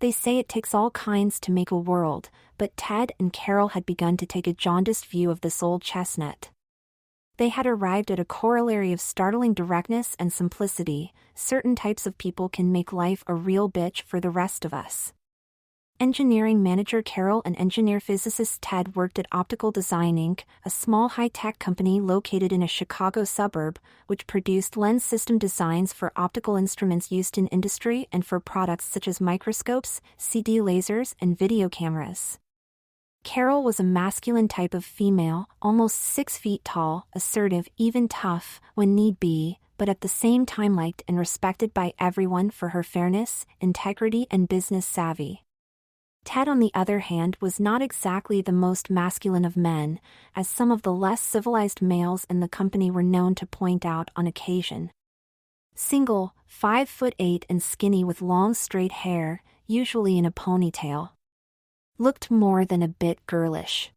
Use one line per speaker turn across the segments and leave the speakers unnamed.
They say it takes all kinds to make a world, but Ted and Carol had begun to take a jaundiced view of this old chestnut. They had arrived at a corollary of startling directness and simplicity. Certain types of people can make life a real bitch for the rest of us. Engineering manager Carol and engineer-physicist Ted worked at Optical Design Inc., a small high-tech company located in a Chicago suburb, which produced lens system designs for optical instruments used in industry and for products such as microscopes, CD lasers, and video cameras. Carol was a masculine type of female, almost 6 feet tall, assertive, even tough, when need be, but at the same time liked and respected by everyone for her fairness, integrity, and business savvy. Ted, on the other hand, was not exactly the most masculine of men, as some of the less civilized males in the company were known to point out on occasion. Single, 5'8" and skinny with long straight hair, usually in a ponytail. Looked more than a bit girlish.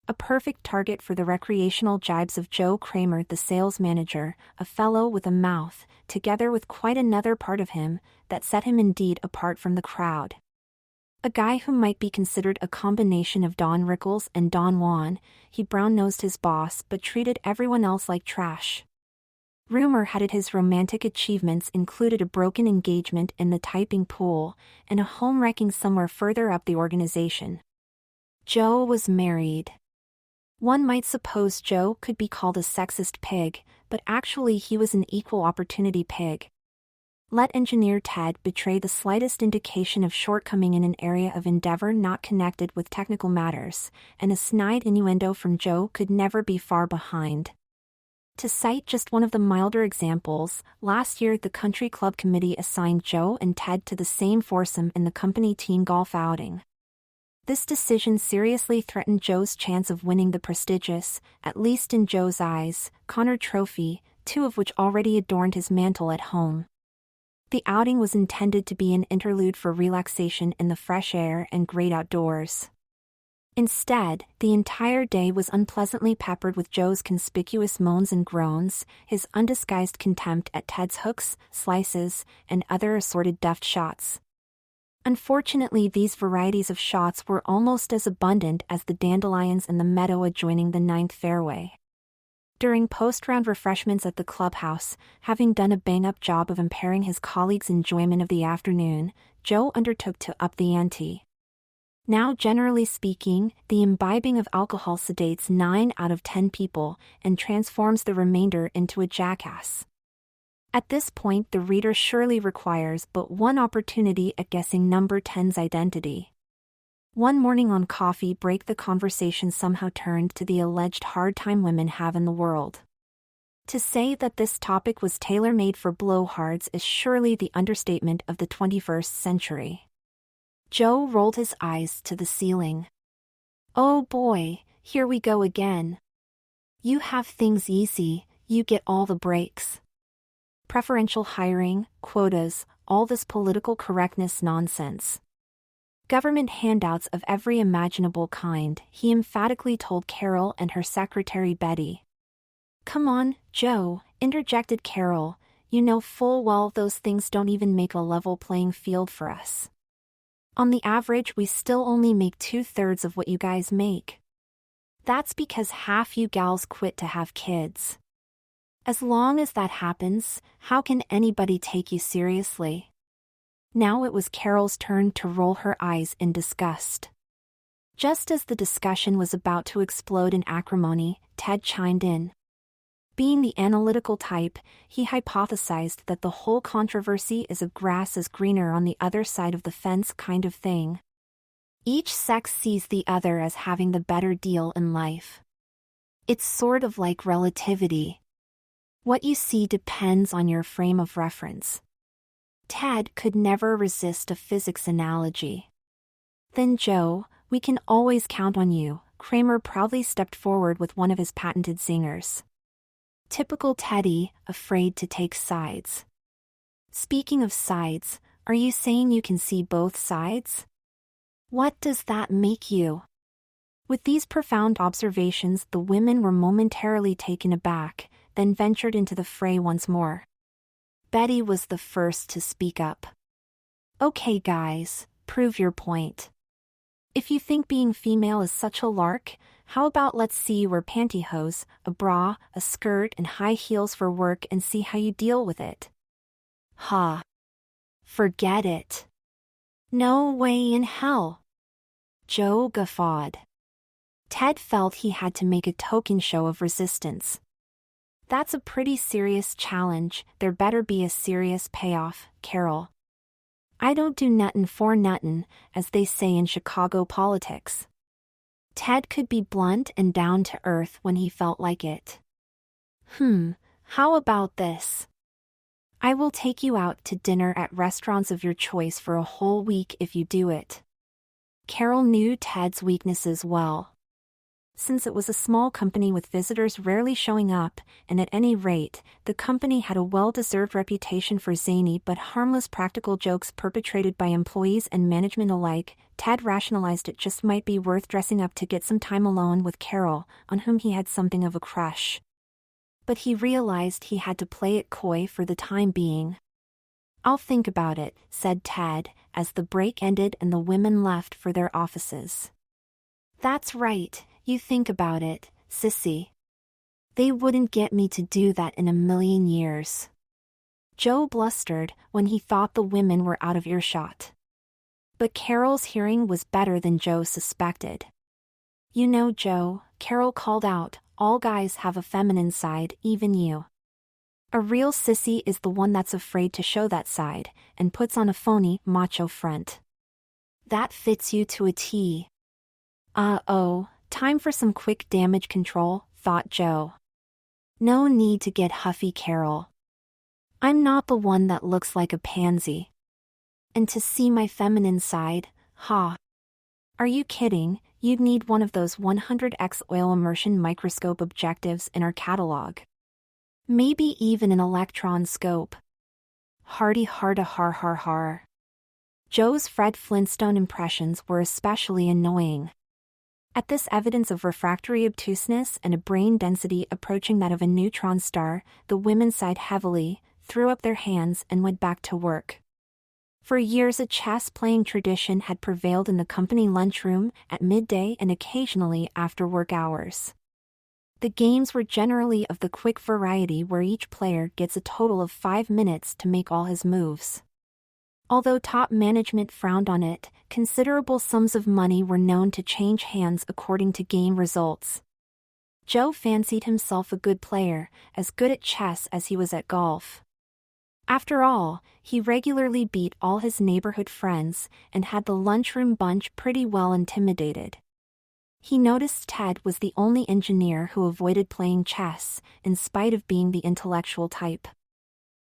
A perfect target for the recreational jibes of Joe Kramer, the sales manager, a fellow with a mouth, together with quite another part of him, that set him indeed apart from the crowd. A guy who might be considered a combination of Don Rickles and Don Juan. He brown-nosed his boss but treated everyone else like trash. Rumor had it his romantic achievements included a broken engagement in the typing pool, and a home wrecking somewhere further up the organization. Joe was married. One might suppose Joe could be called a sexist pig, but actually he was an equal opportunity pig. Let engineer Ted betray the slightest indication of shortcoming in an area of endeavor not connected with technical matters, and a snide innuendo from Joe could never be far behind. To cite just one of the milder examples, last year the country club committee assigned Joe and Ted to the same foursome in the company teen golf outing. This decision seriously threatened Joe's chance of winning the prestigious, at least in Joe's eyes, Connor Trophy, 2 of which already adorned his mantle at home. The outing was intended to be an interlude for relaxation in the fresh air and great outdoors. Instead, the entire day was unpleasantly peppered with Joe's conspicuous moans and groans, his undisguised contempt at Ted's hooks, slices, and other assorted deft shots. Unfortunately, these varieties of shots were almost as abundant as the dandelions in the meadow adjoining the 9th fairway. During post-round refreshments at the clubhouse, having done a bang-up job of impairing his colleagues' enjoyment of the afternoon, Joe undertook to up the ante. Now, generally speaking, the imbibing of alcohol sedates 9 out of 10 people and transforms the remainder into a jackass. At this point, the reader surely requires but one opportunity at guessing number 10's identity. One morning on coffee break, the conversation somehow turned to the alleged hard time women have in the world. To say that this topic was tailor-made for blowhards is surely the understatement of the 21st century. Joe rolled his eyes to the ceiling. Oh boy, here we go again. You have things easy, you get all the breaks. Preferential hiring, quotas, all this political correctness nonsense. Government handouts of every imaginable kind, he emphatically told Carol and her secretary Betty. Come on, Joe, interjected Carol, you know full well those things don't even make a level playing field for us. On the average, we still only make 2/3 of what you guys make. That's because half you gals quit to have kids. As long as that happens, how can anybody take you seriously? Now it was Carol's turn to roll her eyes in disgust. Just as the discussion was about to explode in acrimony, Ted chimed in. Being the analytical type, he hypothesized that the whole controversy is a grass is greener on the other side of the fence kind of thing. Each sex sees the other as having the better deal in life. It's sort of like relativity. What you see depends on your frame of reference. Ted could never resist a physics analogy. Then Joe, we can always count on you, Kramer proudly stepped forward with one of his patented zingers. Typical Teddy, afraid to take sides. Speaking of sides, are you saying you can see both sides? What does that make you? With these profound observations, the women were momentarily taken aback, then ventured into the fray once more. Betty was the first to speak up. Okay guys, prove your point. If you think being female is such a lark, how about let's see you wear pantyhose, a bra, a skirt, and high heels for work and see how you deal with it. Ha. Forget it. No way in hell. Joe guffawed. Ted felt he had to make a token show of resistance. That's a pretty serious challenge, there better be a serious payoff, Carol. I don't do nuttin' for nuttin', as they say in Chicago politics. Ted could be blunt and down to earth when he felt like it. How about this? I will take you out to dinner at restaurants of your choice for a whole week if you do it. Carol knew Ted's weaknesses well. Since it was a small company with visitors rarely showing up, and at any rate, the company had a well-deserved reputation for zany but harmless practical jokes perpetrated by employees and management alike, Ted rationalized it just might be worth dressing up to get some time alone with Carol, on whom he had something of a crush. But he realized he had to play it coy for the time being. I'll think about it, said Ted, as the break ended and the women left for their offices. That's right. You think about it, sissy. They wouldn't get me to do that in a million years. Joe blustered when he thought the women were out of earshot. But Carol's hearing was better than Joe suspected. You know, Joe, Carol called out, all guys have a feminine side, even you. A real sissy is the one that's afraid to show that side, and puts on a phony, macho front. That fits you to a T. Time for some quick damage control, thought Joe. No need to get huffy, Carol. I'm not the one that looks like a pansy. And to see my feminine side, ha. Are you kidding? You'd need one of those 100x oil immersion microscope objectives in our catalog. Maybe even an electron scope. Hardy harda har har har. Joe's Fred Flintstone impressions were especially annoying. At this evidence of refractory obtuseness and a brain density approaching that of a neutron star, the women sighed heavily, threw up their hands and went back to work. For years a chess-playing tradition had prevailed in the company lunchroom, at midday and occasionally after work hours. The games were generally of the quick variety where each player gets a total of 5 minutes to make all his moves. Although top management frowned on it, considerable sums of money were known to change hands according to game results. Joe fancied himself a good player, as good at chess as he was at golf. After all, he regularly beat all his neighborhood friends, and had the lunchroom bunch pretty well intimidated. He noticed Ted was the only engineer who avoided playing chess, in spite of being the intellectual type.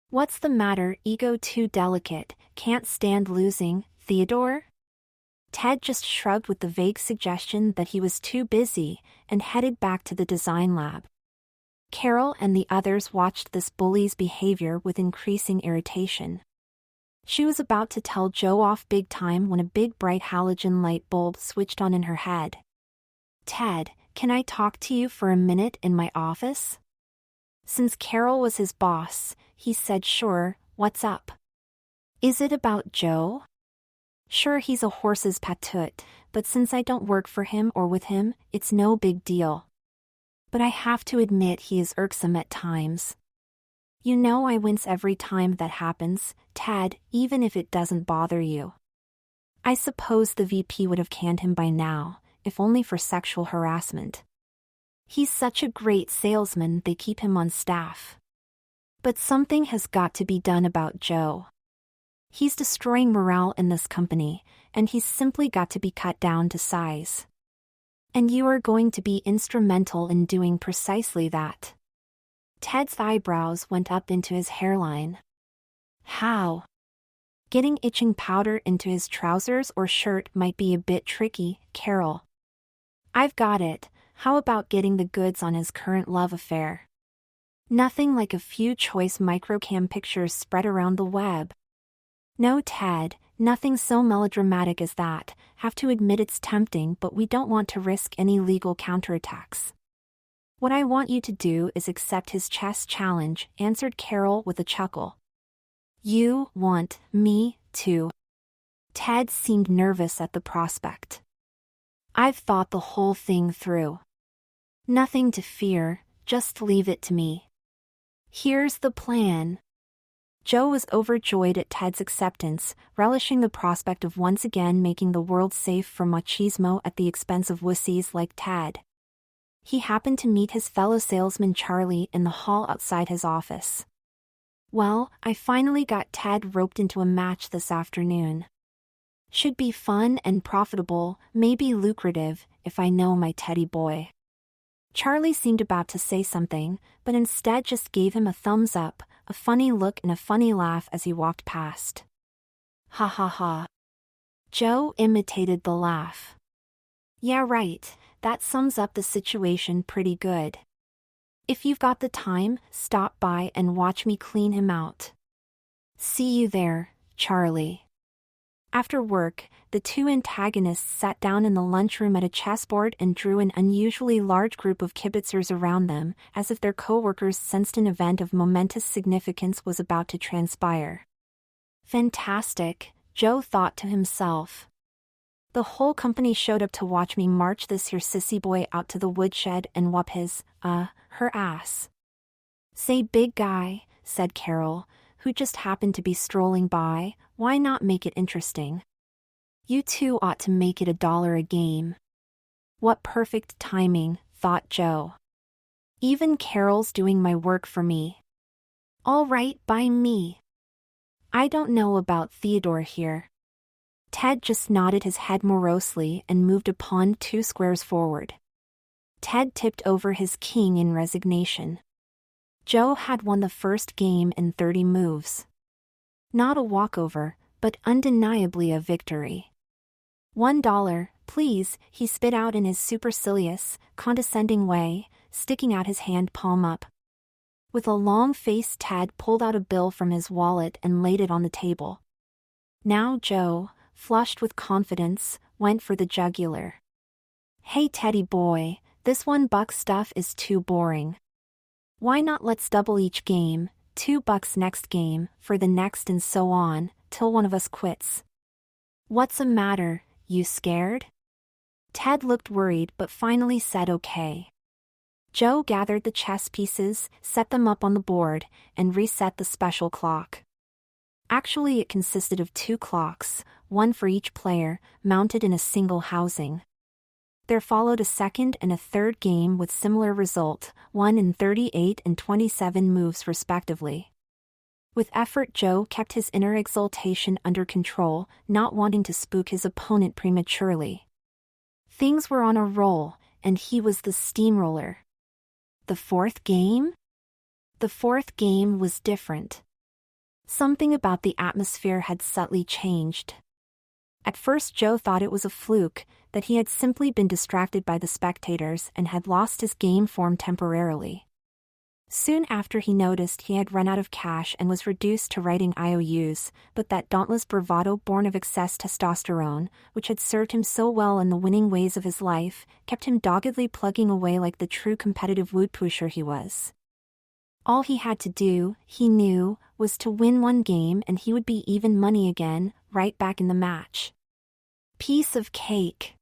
What's the matter, ego too delicate, can't stand losing, Theodore? Ted just shrugged with the vague suggestion that he was too busy, and headed back to the design lab. Carol and the others watched this bully's behavior with increasing irritation. She was about to tell Joe off big time when a big bright halogen light bulb switched on in her head. Ted, can I talk to you for a minute in my office? Since Carol was his boss, he said sure, what's up? Is it about Joe? Sure, he's a horse's patoot, but since I don't work for him or with him, it's no big deal. But I have to admit he is irksome at times. You know I wince every time that happens, Ted, even if it doesn't bother you. I suppose the VP would have canned him by now, if only for sexual harassment. He's such a great salesman they keep him on staff. But something has got to be done about Joe. He's destroying morale in this company, and he's simply got to be cut down to size. And you are going to be instrumental in doing precisely that. Ted's eyebrows went up into his hairline. How? Getting itching powder into his trousers or shirt might be a bit tricky, Carol. I've got it. How about getting the goods on his current love affair? Nothing like a few choice microcam pictures spread around the web. No, Ted, nothing so melodramatic as that. Have to admit it's tempting, but we don't want to risk any legal counterattacks. What I want you to do is accept his chess challenge, answered Carol with a chuckle. You want me to? Ted seemed nervous at the prospect. "I've thought the whole thing through. Nothing to fear, just leave it to me. Here's the plan." Joe was overjoyed at Ted's acceptance, relishing the prospect of once again making the world safe from machismo at the expense of wussies like Ted. He happened to meet his fellow salesman Charlie in the hall outside his office. "Well, I finally got Ted roped into a match this afternoon. Should be fun and profitable, maybe lucrative, if I know my teddy boy." Charlie seemed about to say something, but instead just gave him a thumbs up, a funny look and a funny laugh as he walked past. "Ha ha ha." Joe imitated the laugh. "Yeah, right, that sums up the situation pretty good. If you've got the time, stop by and watch me clean him out. See you there, Charlie." After work, the two antagonists sat down in the lunchroom at a chessboard and drew an unusually large group of kibitzers around them, as if their co-workers sensed an event of momentous significance was about to transpire. "Fantastic," Joe thought to himself. "The whole company showed up to watch me march this here sissy boy out to the woodshed and whoop her ass." "Say, big guy," said Carol, who just happened to be strolling by, "why not make it interesting? You two ought to make it $1 a game." What perfect timing, thought Joe. Even Carol's doing my work for me. All right by me. I don't know about Theodore here. Ted just nodded his head morosely and moved a pawn 2 squares forward. Ted tipped over his king in resignation. Joe had won the first game in 30 moves. Not a walkover, but undeniably a victory. $1, please, he spit out in his supercilious, condescending way, sticking out his hand palm up. With a long face, Ted pulled out a bill from his wallet and laid it on the table. Now Joe, flushed with confidence, went for the jugular. "Hey Teddy boy, this $1 stuff is too boring. Why not let's double each game, $2 next game, for the next and so on, till one of us quits." "What's the matter, you scared?" Ted looked worried but finally said okay. Joe gathered the chess pieces, set them up on the board, and reset the special clock. Actually, it consisted of 2 clocks, one for each player, mounted in a single housing. There followed a second and a third game with similar result, won in 38 and 27 moves respectively. With effort, Joe kept his inner exultation under control, not wanting to spook his opponent prematurely. Things were on a roll, and he was the steamroller. The fourth game? The fourth game was different. Something about the atmosphere had subtly changed. At first Joe thought it was a fluke, that he had simply been distracted by the spectators and had lost his game form temporarily. Soon after he noticed he had run out of cash and was reduced to writing IOUs, but that dauntless bravado born of excess testosterone, which had served him so well in the winning ways of his life, kept him doggedly plugging away like the true competitive wood-pusher he was. All he had to do, he knew, was to win one game and he would be even money again, right back in the match. Piece of cake.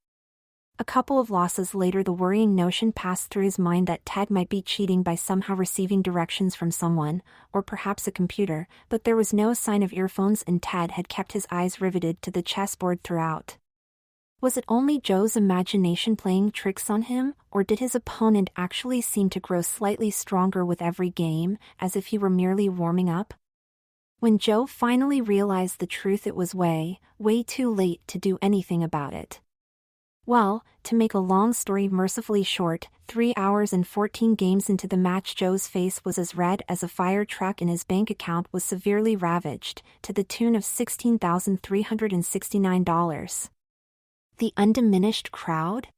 A couple of losses later, the worrying notion passed through his mind that Ted might be cheating by somehow receiving directions from someone, or perhaps a computer, but there was no sign of earphones and Ted had kept his eyes riveted to the chessboard throughout. Was it only Joe's imagination playing tricks on him, or did his opponent actually seem to grow slightly stronger with every game, as if he were merely warming up? When Joe finally realized the truth, it was way too late to do anything about it. Well, to make a long story mercifully short, 3 hours and 14 games into the match, Joe's face was as red as a fire truck and his bank account was severely ravaged, to the tune of $16,369. The undiminished crowd?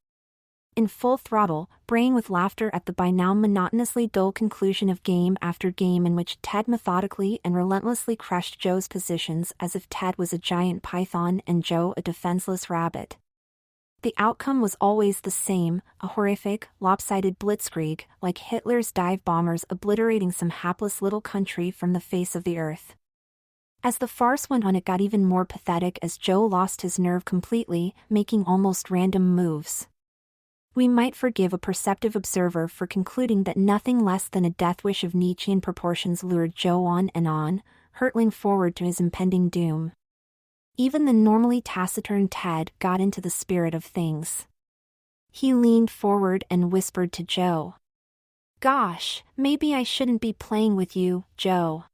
In full throttle, braying with laughter at the by now monotonously dull conclusion of game after game in which Ted methodically and relentlessly crushed Joe's positions as if Ted was a giant python and Joe a defenseless rabbit. The outcome was always the same, a horrific, lopsided blitzkrieg, like Hitler's dive bombers obliterating some hapless little country from the face of the earth. As the farce went on, it got even more pathetic as Joe lost his nerve completely, making almost random moves. We might forgive a perceptive observer for concluding that nothing less than a death wish of Nietzschean proportions lured Joe on, hurtling forward to his impending doom. Even the normally taciturn Ted got into the spirit of things. He leaned forward and whispered to Joe. "Gosh, maybe I shouldn't be playing with you, Joe.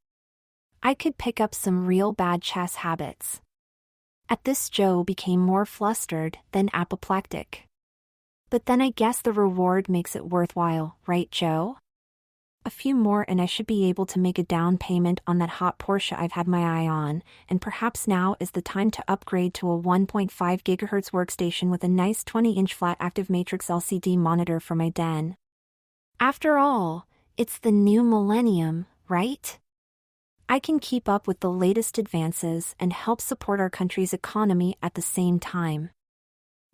I could pick up some real bad chess habits." At this, Joe became more flustered than apoplectic. "But then I guess the reward makes it worthwhile, right, Joe? A few more and I should be able to make a down payment on that hot Porsche I've had my eye on, and perhaps now is the time to upgrade to a 1.5 GHz workstation with a nice 20-inch flat active matrix LCD monitor for my den. After all, it's the new millennium, right? I can keep up with the latest advances and help support our country's economy at the same time.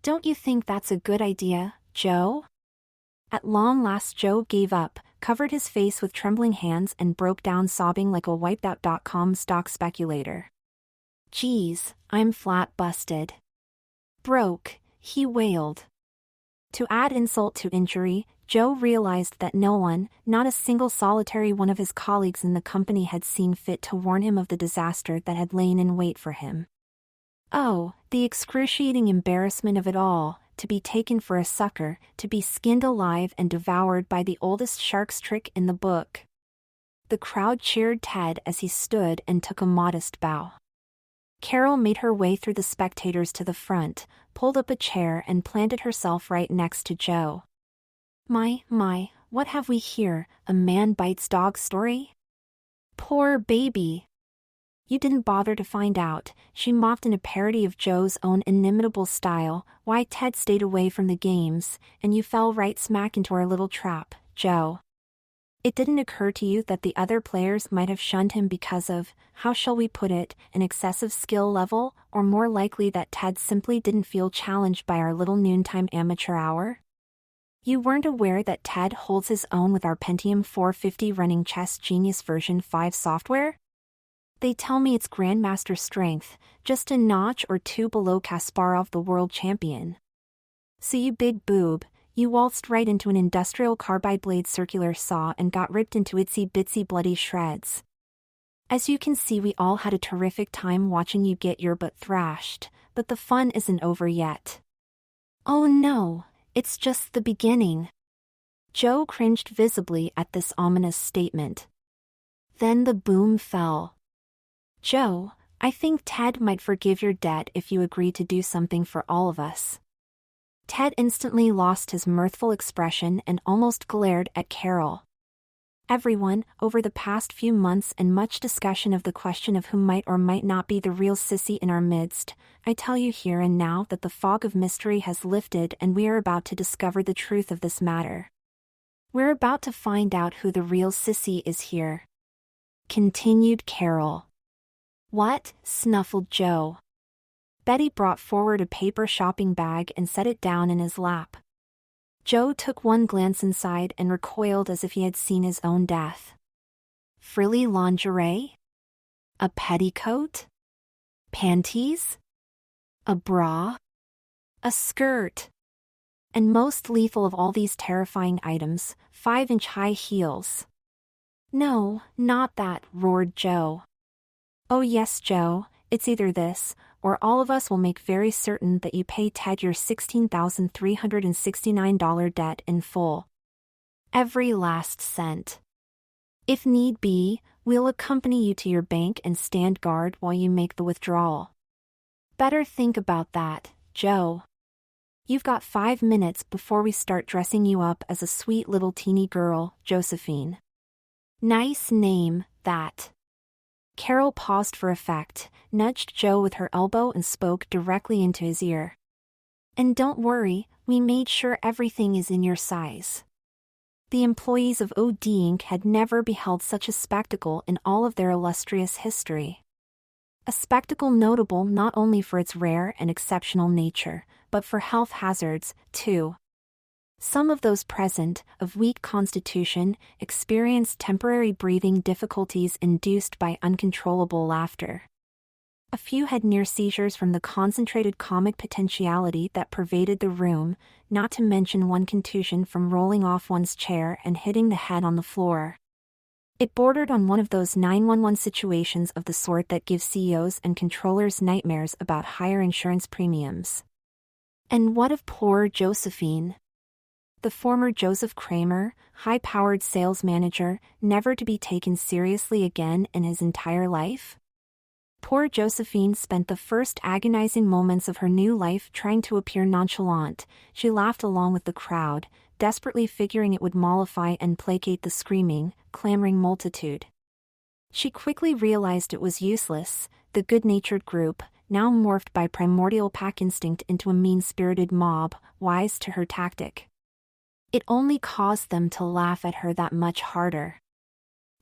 Don't you think that's a good idea, Joe?" At long last, Joe gave up, covered his face with trembling hands and broke down sobbing like a wiped-out.com stock speculator. "Geez, I'm flat busted. Broke," he wailed. To add insult to injury, Joe realized that no one, not a single solitary one of his colleagues in the company, had seen fit to warn him of the disaster that had lain in wait for him. Oh, the excruciating embarrassment of it all, to be taken for a sucker, to be skinned alive and devoured by the oldest shark's trick in the book. The crowd cheered Ted as he stood and took a modest bow. Carol made her way through the spectators to the front, pulled up a chair and planted herself right next to Joe. My, what have we here, a man bites dog story? Poor baby. You didn't bother to find out, she mocked in a parody of Joe's own inimitable style, why Ted stayed away from the games, and you fell right smack into our little trap, Joe. It didn't occur to you that the other players might have shunned him because of, how shall we put it, an excessive skill level, or more likely that Ted simply didn't feel challenged by our little noontime amateur hour? You weren't aware that Ted holds his own with our Pentium 450 running Chess Genius version 5 software? They tell me it's Grandmaster strength, just a notch or two below Kasparov the world champion. So you big boob, you waltzed right into an industrial carbide blade circular saw and got ripped into itsy-bitsy bloody shreds. As you can see, we all had a terrific time watching you get your butt thrashed, but the fun isn't over yet. Oh no, it's just the beginning. Joe cringed visibly at this ominous statement. Then the boom fell. Joe, I think Ted might forgive your debt if you agree to do something for all of us. Ted instantly lost his mirthful expression and almost glared at Carol. Everyone, over the past few months and much discussion of the question of who might or might not be the real sissy in our midst, I tell you here and now that the fog of mystery has lifted and we are about to discover the truth of this matter. We're about to find out who the real sissy is here. Continued Carol. What? Snuffled Joe. Betty brought forward a paper shopping bag and set it down in his lap. Joe took one glance inside and recoiled as if he had seen his own death. Frilly lingerie? A petticoat? Panties? A bra? A skirt? And most lethal of all these terrifying items, 5-inch high heels. No, not that, roared Joe. Oh yes, Joe, it's either this, or all of us will make very certain that you pay Ted your $16,369 debt in full. Every last cent. If need be, we'll accompany you to your bank and stand guard while you make the withdrawal. Better think about that, Joe. You've got 5 minutes before we start dressing you up as a sweet little teeny girl, Josephine. Nice name, that. Carol paused for effect, nudged Joe with her elbow and spoke directly into his ear. And don't worry, we made sure everything is in your size. The employees of OD Inc. had never beheld such a spectacle in all of their illustrious history. A spectacle notable not only for its rare and exceptional nature, but for health hazards, too. Some of those present, of weak constitution, experienced temporary breathing difficulties induced by uncontrollable laughter. A few had near seizures from the concentrated comic potentiality that pervaded the room, not to mention one contusion from rolling off one's chair and hitting the head on the floor. It bordered on one of those 911 situations of the sort that give CEOs and controllers nightmares about higher insurance premiums. And what of poor Josephine? The former Joseph Kramer, high-powered sales manager, never to be taken seriously again in his entire life? Poor Josephine spent the first agonizing moments of her new life trying to appear nonchalant. She laughed along with the crowd, desperately figuring it would mollify and placate the screaming, clamoring multitude. She quickly realized it was useless. The good-natured group, now morphed by primordial pack instinct into a mean-spirited mob, wise to her tactic. It only caused them to laugh at her that much harder.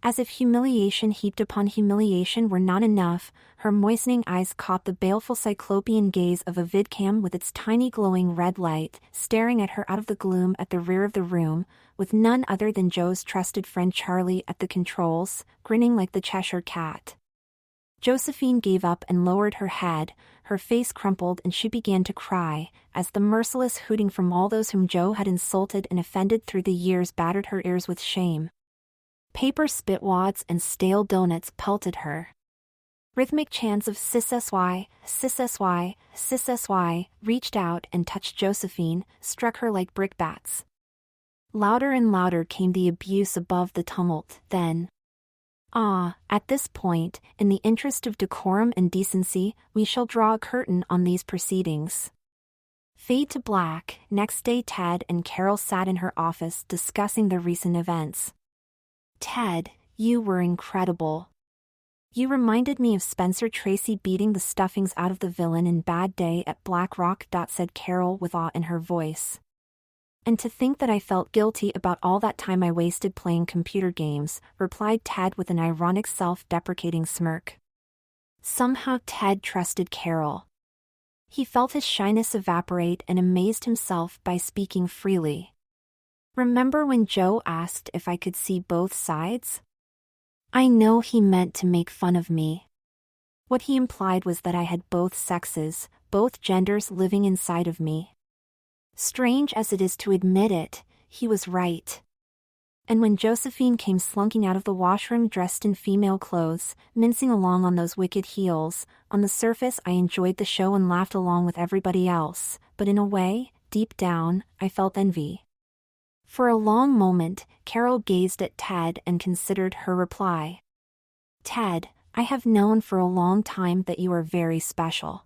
As if humiliation heaped upon humiliation were not enough, her moistening eyes caught the baleful cyclopean gaze of a vidcam with its tiny glowing red light, staring at her out of the gloom at the rear of the room, with none other than Joe's trusted friend Charlie at the controls, grinning like the Cheshire Cat. Josephine gave up and lowered her head, her face crumpled and she began to cry, as the merciless hooting from all those whom Joe had insulted and offended through the years battered her ears with shame. Paper spitwads and stale donuts pelted her. Rhythmic chants of sis sy, sis sy, sis sy reached out and touched Josephine, struck her like brickbats. Louder and louder came the abuse above the tumult, then. At this point, in the interest of decorum and decency, we shall draw a curtain on these proceedings. Fade to black. Next day Ted and Carol sat in her office discussing the recent events. Ted, you were incredible. You reminded me of Spencer Tracy beating the stuffings out of the villain in Bad Day at Black Rock. Said Carol with awe in her voice. And to think that I felt guilty about all that time I wasted playing computer games, replied Ted with an ironic self-deprecating smirk. Somehow Ted trusted Carol. He felt his shyness evaporate and amazed himself by speaking freely. Remember when Joe asked if I could see both sides? I know he meant to make fun of me. What he implied was that I had both sexes, both genders living inside of me. Strange as it is to admit it, he was right. And when Josephine came slunking out of the washroom dressed in female clothes, mincing along on those wicked heels, on the surface I enjoyed the show and laughed along with everybody else, but in a way, deep down, I felt envy. For a long moment, Carol gazed at Ted and considered her reply. Ted, I have known for a long time that you are very special.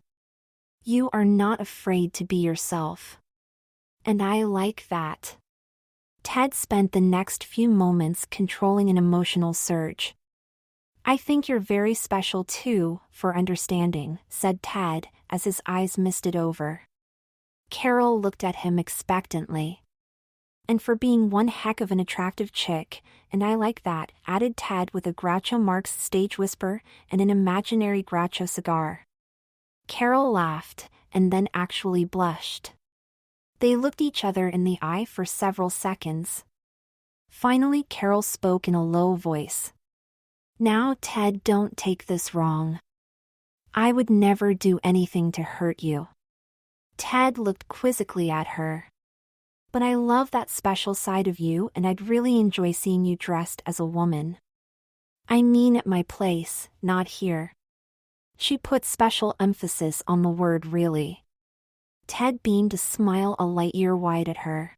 You are not afraid to be yourself. And I like that. Ted spent the next few moments controlling an emotional surge. I think you're very special too, for understanding, said Ted, as his eyes misted over. Carol looked at him expectantly. And for being one heck of an attractive chick, and I like that, added Ted with a Groucho Marx stage whisper and an imaginary Groucho cigar. Carol laughed, and then actually blushed. They looked each other in the eye for several seconds. Finally Carol spoke in a low voice. Now Ted, don't take this wrong. I would never do anything to hurt you. Ted looked quizzically at her. But I love that special side of you and I'd really enjoy seeing you dressed as a woman. I mean at my place, not here. She put special emphasis on the word really. Ted beamed a smile a light year wide at her.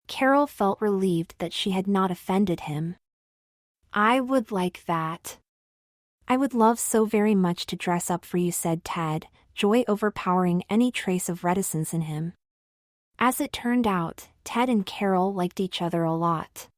Carol felt relieved that she had not offended him. I would like that. I would love so very much to dress up for you, said Ted, joy overpowering any trace of reticence in him. As it turned out, Ted and Carol liked each other a lot.